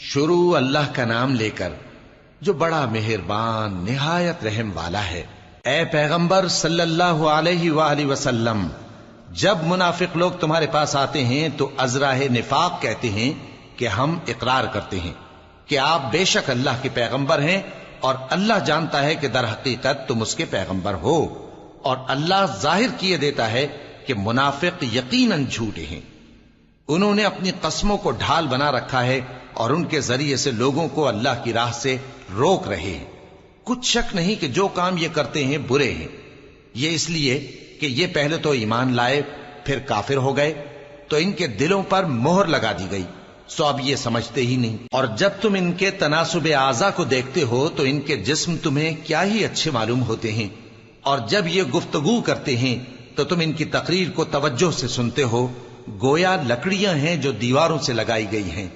शुरू अल्लाह का नाम लेकर जो बड़ा मेहरबान निहायत रहम वाला है। ए पैगंबर सल्लल्लाहु अलैहि वसल्लम, जब मुनाफिक लोग तुम्हारे पास आते हैं तो अजराहे निफाक कहते हैं कि हम इकरार करते हैं कि आप बेशक अल्लाह के पैगंबर हैं, और अल्लाह जानता है कि दर हकीकत तुम उसके पैगंबर हो, और अल्लाह जाहिर किए देता है कि मुनाफिक यकीनन झूठे हैं। उन्होंने अपनी कस्मों को ढाल बना रखा है और उनके जरिए से लोगों को अल्लाह की राह से रोक रहे हैं। कुछ शक नहीं कि जो काम ये करते हैं बुरे हैं। ये इसलिए कि ये पहले तो ईमान लाए फिर काफिर हो गए, तो इनके दिलों पर मोहर लगा दी गई, सो अब ये समझते ही नहीं। और जब तुम इनके तनासुब आज़ा को देखते हो तो इनके जिस्म तुम्हें क्या ही अच्छे मालूम होते हैं, और जब ये गुफ्तगू करते हैं तो तुम इनकी तकरीर को तवज्जो से सुनते हो, गोया लकड़ियां हैं जो दीवारों से लगाई गई हैं।